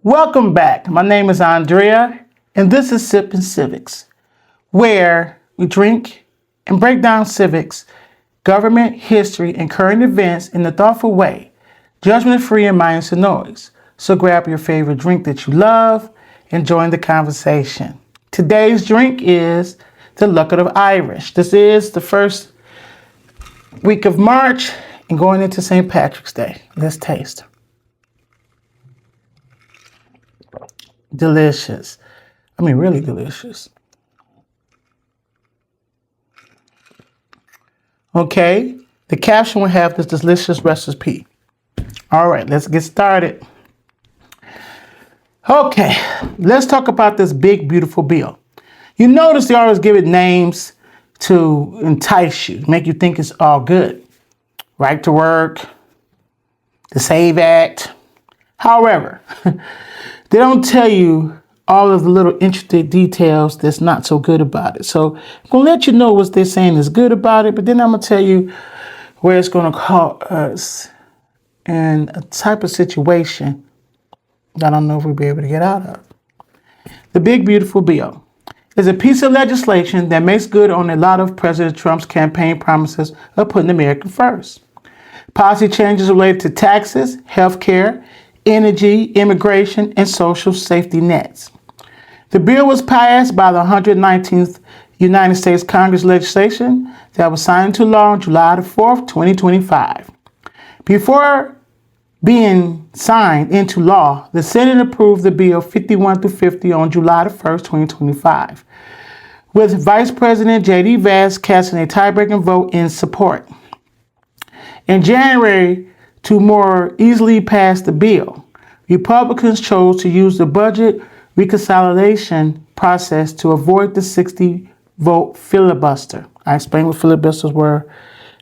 Welcome back. My name is Andrea, and this is Sips Civics, where we drink and break down civics, government, history, and current events in a thoughtful way, judgment-free and minus the noise. So grab your favorite drink that you love and join the conversation. Today's drink is the Luck of the Irish. This is the first week of March and going into St. Patrick's Day. Let's taste. Delicious. I mean, really delicious. Okay, the caption will have this delicious recipe. All right, let's get started. Okay, let's talk about this big, beautiful bill. You notice they always give it names to entice you, make you think it's all good. Right to work, the SAVE Act. However, they don't tell you all of the little interesting details that's not so good about it. So I'm going to let you know what they're saying is good about it, but then I'm going to tell you where it's going to cause us in a type of situation that I don't know if we'll be able to get out of. The big, beautiful bill is a piece of legislation that makes good on a lot of President Trump's campaign promises of putting America first. Policy changes related to taxes, health care, energy, immigration, and social safety nets. The bill was passed by the 119th United States Congress legislation that was signed into law on July the 4th, 2025. Before being signed into law, the Senate approved the bill 51 through 50 on July the 1st, 2025, with Vice President J.D. Vance casting a tie-breaking vote in support. In January, to more easily pass the bill, Republicans chose to use the budget reconciliation process to avoid the 60-vote filibuster. I explained what filibusters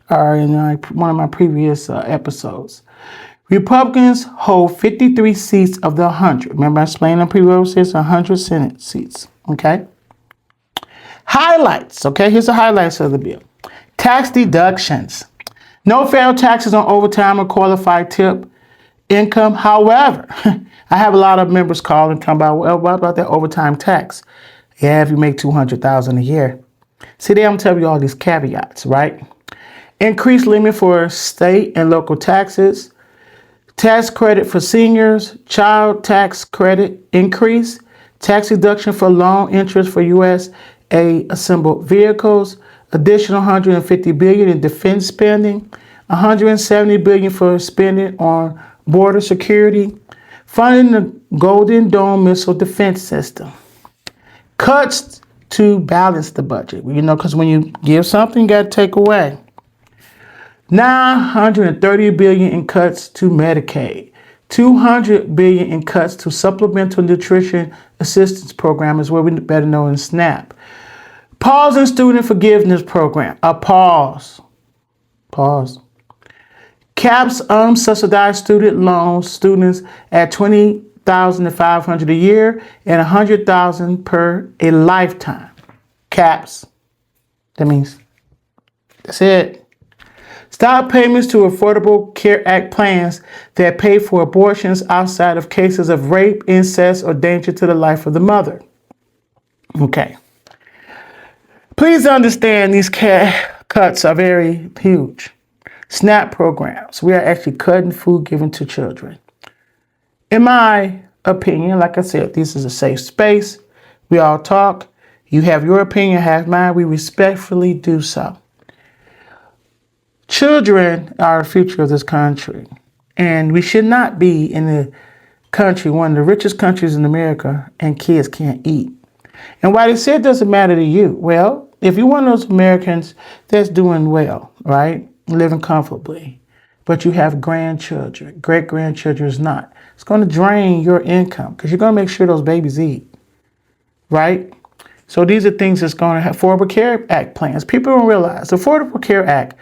are in one of my previous episodes. Republicans hold 53 seats of the 100. Remember I explained in previous 100 Senate seats. Okay. Highlights. Okay, here's the highlights of the bill. Tax deductions. No federal taxes on overtime or qualified tip income. However, I have a lot of members call and come about, well, what about that overtime tax? Yeah, if you make $200,000 a year. See, they don't tell you all these caveats, right? Increased limit for state and local taxes. Tax credit for seniors. Child tax credit increase. Tax deduction for loan interest for USA assembled vehicles. Additional $150 billion in defense spending, $170 billion for spending on border security, funding the Golden Dome missile defense system. Cuts to balance the budget. You know, because when you give something, you got to take away. $930 billion in cuts to Medicaid. $200 billion in cuts to Supplemental Nutrition Assistance Program, is what we better know in SNAP. Pause in student forgiveness program. A pause. Pause. Caps unsubsidized student loans, students at $20,500 a year and $100,000 per a lifetime. Caps. That means that's it. Stop payments to Affordable Care Act plans that pay for abortions outside of cases of rape, incest, or danger to the life of the mother. Okay. Please understand these cuts are very huge. SNAP programs. We are actually cutting food given to children. In my opinion, like I said, this is a safe space. We all talk. You have your opinion, I have mine. We respectfully do so. Children are the future of this country. And we should not be in the country, one of the richest countries in America, and kids can't eat. And why they say it doesn't matter to you? Well, if you're one of those Americans that's doing well, right, living comfortably, but you have grandchildren, great-grandchildren is not, it's going to drain your income because you're going to make sure those babies eat, right? So these are things that's going to have Affordable Care Act plans. People don't realize the Affordable Care Act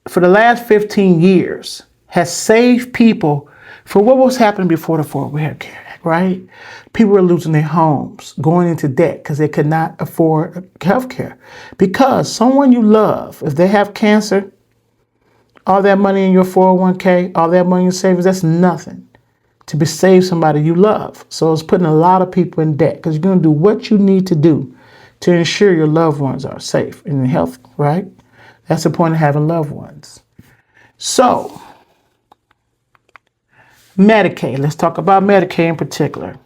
for the last 15 years has saved people for what was happening before the Affordable Care Act. Right? People were losing their homes, going into debt because they could not afford health care. Because someone you love, if they have cancer, all that money in your 401k, all that money in savings, that's nothing to save somebody you love. So it's putting a lot of people in debt because you're going to do what you need to do to ensure your loved ones are safe and healthy, right? That's the point of having loved ones. So, Medicaid. Let's talk about Medicaid in particular.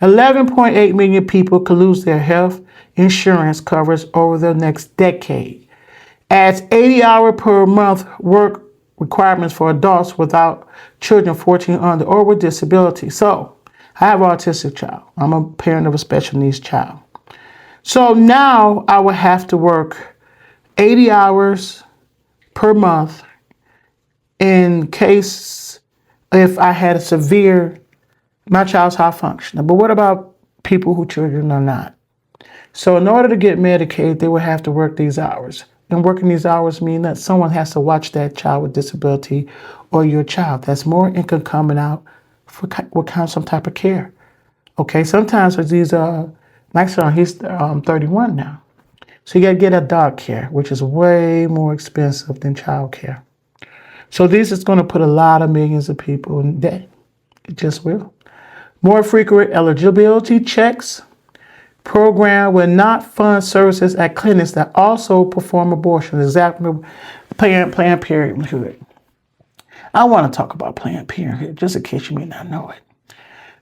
11.8 million people could lose their health insurance coverage over the next decade. Adds 80 hour per month work requirements for adults without children 14 under or with disability. So, I have an autistic child. I'm a parent of a special needs child. So now I would have to work 80 hours per month in case if I had a severe, my child's high functioning. But what about people whose children are not? So in order to get Medicaid, they would have to work these hours. And working these hours mean that someone has to watch that child with disability or your child. That's more income coming out for some type of care. Okay, sometimes with these, my son, he's 31 now. So you got to get adult care, which is way more expensive than child care. So this is going to put a lot of millions of people in debt. It just will. More frequent eligibility checks. Program will not fund services at clinics that also perform abortion. Exactly, Planned Parenthood. I want to talk about Planned Parenthood, just in case you may not know it.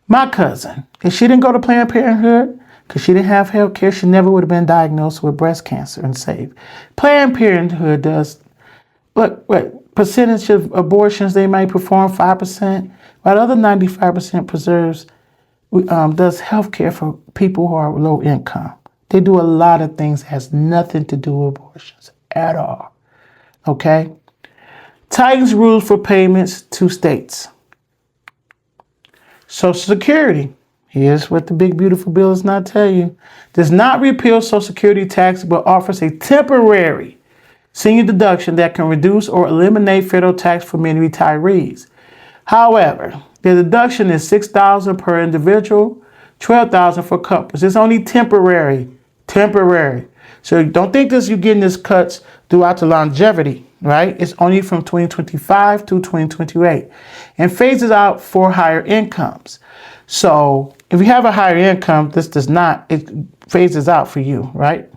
My cousin, if she didn't go to Planned Parenthood, because she didn't have health care, she never would have been diagnosed with breast cancer and saved. Planned Parenthood does, what percentage of abortions they might perform? 5%, while the other 95% preserves, does health care for people who are low income. They do a lot of things that has nothing to do with abortions at all. Okay? Tightens rules for payments to states. Social Security. Here's what the big beautiful bill does not tell you. Does not repeal Social Security tax, but offers a temporary senior deduction that can reduce or eliminate federal tax for many retirees. However, the deduction is $6,000 per individual, $12,000 for couples. It's only temporary. So don't think this you're getting this cuts throughout the longevity, right? It's only from 2025 to 2028 and phases out for higher incomes. So if you have a higher income, this does not, it phases out for you, right?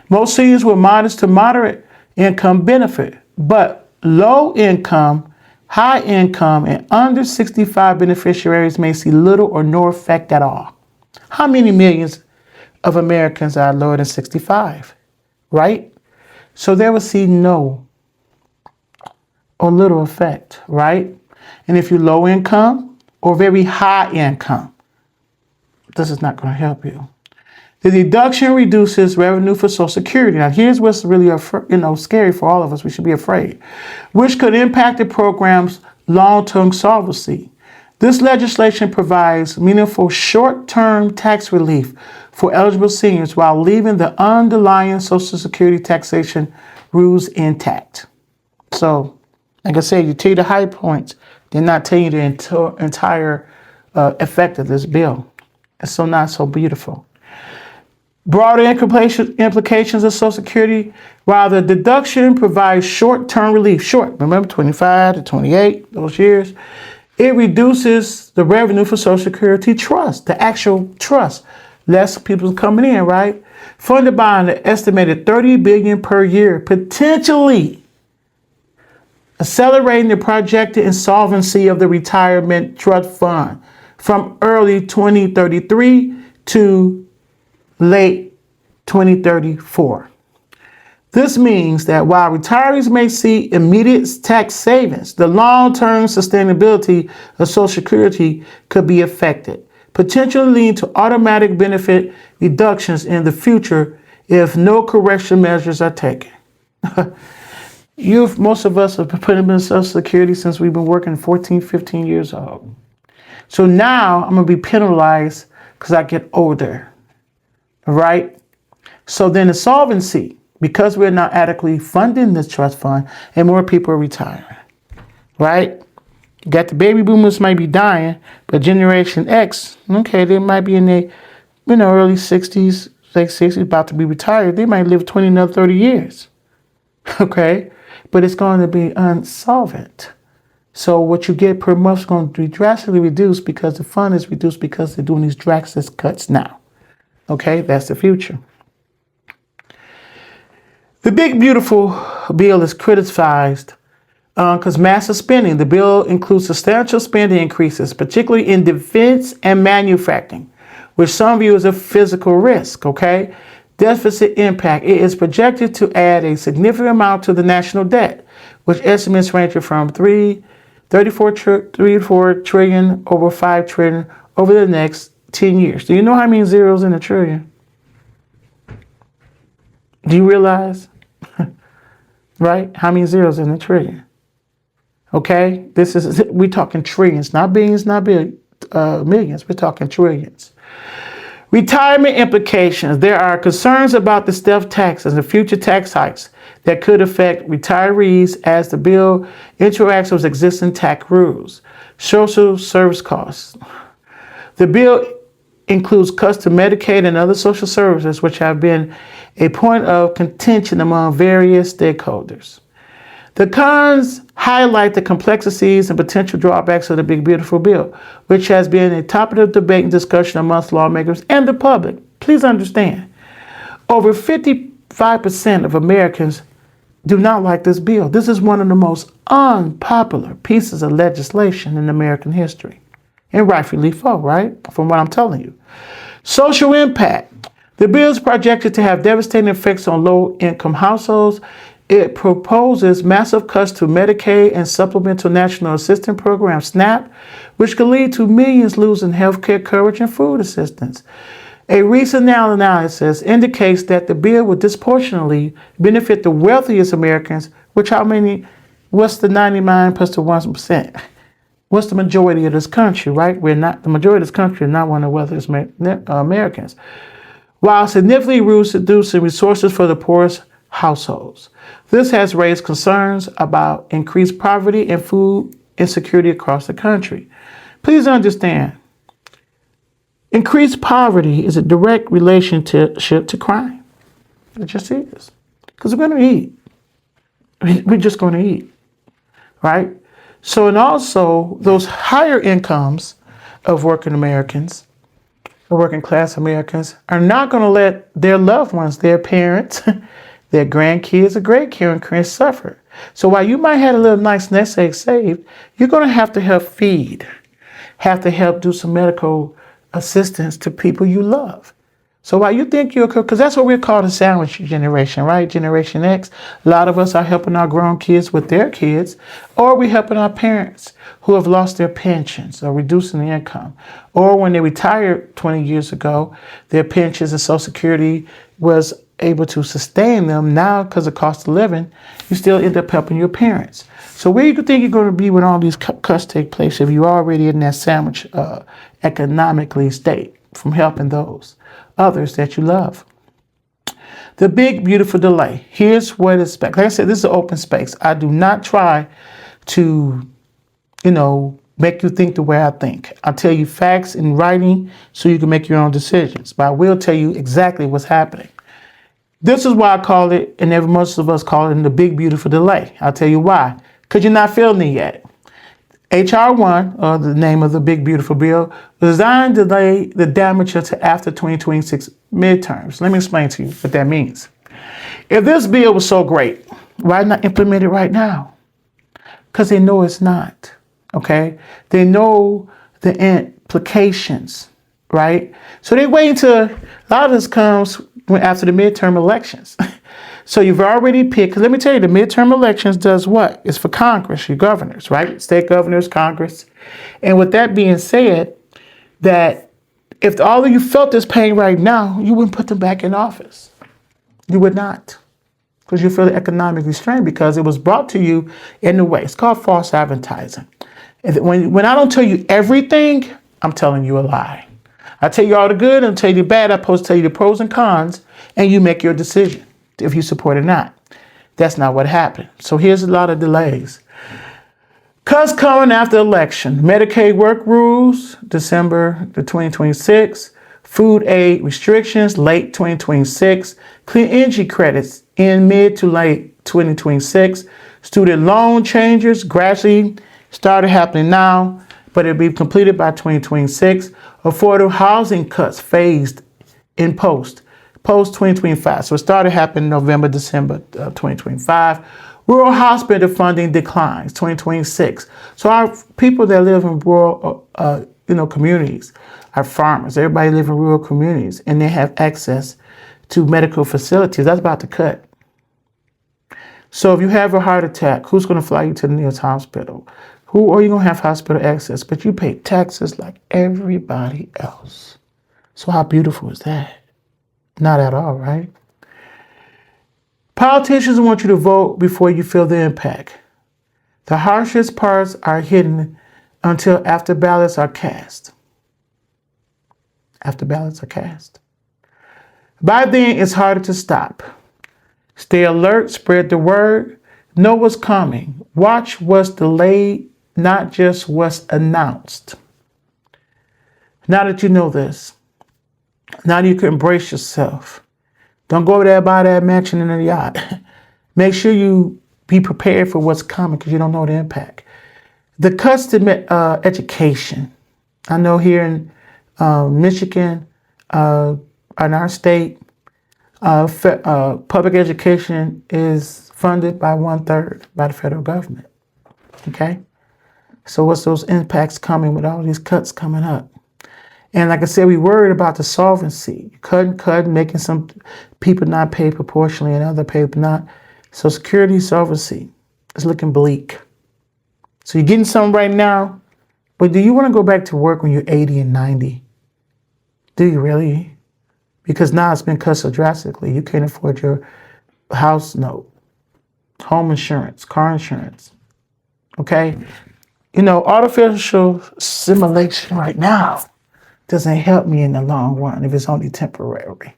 Most seniors with modest to moderate income benefit, but low income, high income, and under 65 beneficiaries may see little or no effect at all. How many millions of Americans are lower than 65, right? So they will see no or little effect, right? And if you're low income or very high income, this is not going to help you. The deduction reduces revenue for Social Security. Now, here's what's really scary for all of us. We should be afraid, which could impact the program's long-term solvency. This legislation provides meaningful short-term tax relief for eligible seniors while leaving the underlying Social Security taxation rules intact. So, like I said, you tell you the high points. They're not telling you the entire effect of this bill. It's so not so beautiful. Broader implications of Social Security, while the deduction provides short-term relief, remember 25 to 28, those years, it reduces the revenue for Social Security trust, the actual trust. Less people coming in, right? Funded by an estimated $30 billion per year, potentially accelerating the projected insolvency of the retirement trust fund from early 2033 to late 2034. This means that while retirees may see immediate tax savings, the long-term sustainability of Social Security could be affected, potentially leading to automatic benefit reductions in the future if no correction measures are taken. Most of us have been putting in Social Security since we've been working 14, 15 years old. So now I'm going to be penalized because I get older, right? So then the solvency, because we're not adequately funding this trust fund and more people are retiring, right? You got the baby boomers might be dying, but Generation X, okay, they might be in their, early 60s, late 60s, about to be retired. They might live 20, another 30 years, okay? But it's going to be unsolvent, So what you get per month is going to be drastically reduced because the fund is reduced because they're doing these drastic cuts now. Okay, that's the future. The big beautiful bill is criticized because massive spending. The bill includes substantial spending increases, particularly in defense and manufacturing, which some view as a physical risk. Okay, deficit impact. It is projected to add a significant amount to the national debt, which estimates range from 34 trillion over 5 trillion over the next 10 years. Do you know how many zeros in a trillion? Do you realize? Right? How many zeros in a trillion? Okay? We're talking trillions, not billions, not millions. We're talking trillions. Retirement implications. There are concerns about the stealth taxes and future tax hikes that could affect retirees as the bill interacts with existing tax rules. Social service costs. The bill includes cuts to Medicaid and other social services, which have been a point of contention among various stakeholders. The cons highlight the complexities and potential drawbacks of the big beautiful bill, which has been a topic of debate and discussion amongst lawmakers and the public. Please understand, over 55% of Americans do not like this bill. This is one of the most unpopular pieces of legislation in American history. And rightfully so, right? From what I'm telling you. Social impact. The bill is projected to have devastating effects on low-income households. It proposes massive cuts to Medicaid and Supplemental National Assistance Program, SNAP, which could lead to millions losing health care coverage and food assistance. A recent analysis indicates that the bill would disproportionately benefit the wealthiest Americans, which what's the 99 plus the 1%? What's the majority of this country, right? The majority of this country is not one of the wealthiest Americans, while significantly reducing resources for the poorest households. This has raised concerns about increased poverty and food insecurity across the country. Please understand, increased poverty is a direct relationship to crime. It just is. Because we're going to eat. We're just going to eat, right? So, and also those higher incomes of working Americans, or working class Americans, are not going to let their loved ones, their parents, their grandkids or great-grandkids suffer. So while you might have a little nice nest egg saved, you're going to help feed, have to help do some medical assistance to people you love. So while you think because that's what we're called a sandwich generation, right? Generation X. A lot of us are helping our grown kids with their kids, or we're helping our parents who have lost their pensions or reducing the income. Or when they retired 20 years ago, their pensions and Social Security was able to sustain them. Now, because of cost of living, you still end up helping your parents. So where you think you're going to be when all these cuts take place if you're already in that sandwich economically state from helping those others that you love? The big, beautiful delay. Here's what it's like I said, this is an open space. I do not try to, make you think the way I think. I tell you facts in writing so you can make your own decisions. But I will tell you exactly what's happening. This is why I call it, and most of us call it, the big, beautiful delay. I'll tell you why. Because you're not feeling it yet. H.R. 1, or the name of the big, beautiful bill, was designed to delay the damage until after 2026 midterms. Let me explain to you what that means. If this bill was so great, why not implement it right now? Because they know it's not, okay? They know the implications, right? So they wait until a lot of this comes after the midterm elections. So you've already picked, because let me tell you, the midterm elections does what? It's for Congress, your governors, right? State governors, Congress. And with that being said, that if all of you felt this pain right now, you wouldn't put them back in office. You would not. Because you feel economically strained because it was brought to you in a way. It's called false advertising. And when I don't tell you everything, I'm telling you a lie. I tell you all the good and tell you the bad. I'm supposed to tell you the pros and cons, and you make your decision if you support it or not. That's not what happened. So here's a lot of delays. Cuts coming after election. Medicaid work rules, December 2026. Food aid restrictions, late 2026. Clean energy credits in mid to late 2026. Student loan changes gradually Started happening now, but it'll be completed by 2026. Affordable housing cuts phased in post 2025. So it started happening November, December 2025. Rural hospital funding declines 2026. So our people that live in rural communities, our farmers, everybody live in rural communities, and they have access to medical facilities. That's about to cut. So if you have a heart attack, who's going to fly you to the nearest hospital? Who are you going to have hospital access? But you pay taxes like everybody else. So how beautiful is that? Not at all, right? Politicians want you to vote before you feel the impact. The harshest parts are hidden until after ballots are cast. After ballots are cast. By then, it's harder to stop. Stay alert, spread the word, know what's coming. Watch what's delayed, not just what's announced. Now that you know this, now you can embrace yourself. Don't go over there, buy that mansion and a yacht. Make sure you be prepared for what's coming because you don't know the impact. The cuts to education. I know here in Michigan, in our state, public education is funded by 1/3 by the federal government. Okay? So what's those impacts coming with all these cuts coming up? And like I said, we worried about the solvency. Cut, making some people not pay proportionally and other people not. So security solvency is looking bleak. So you're getting something right now, but do you want to go back to work when you're 80 and 90? Do you really? Because now it's been cut so drastically. You can't afford your house note, home insurance, car insurance. Okay? Artificial simulation right now doesn't help me in the long run if it's only temporary.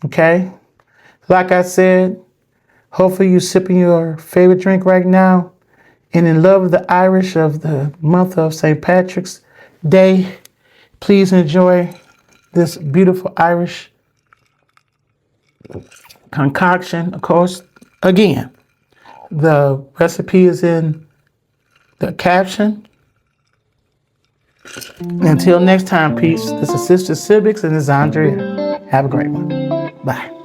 Okay? Like I said, hopefully you're sipping your favorite drink right now and in love with the Irish of the month of St. Patrick's Day. Please enjoy this beautiful Irish concoction. Of course, again, the recipe is in the caption. Until next time, peace. This is Sips Civics and this is Andrea. Have a great one. Bye.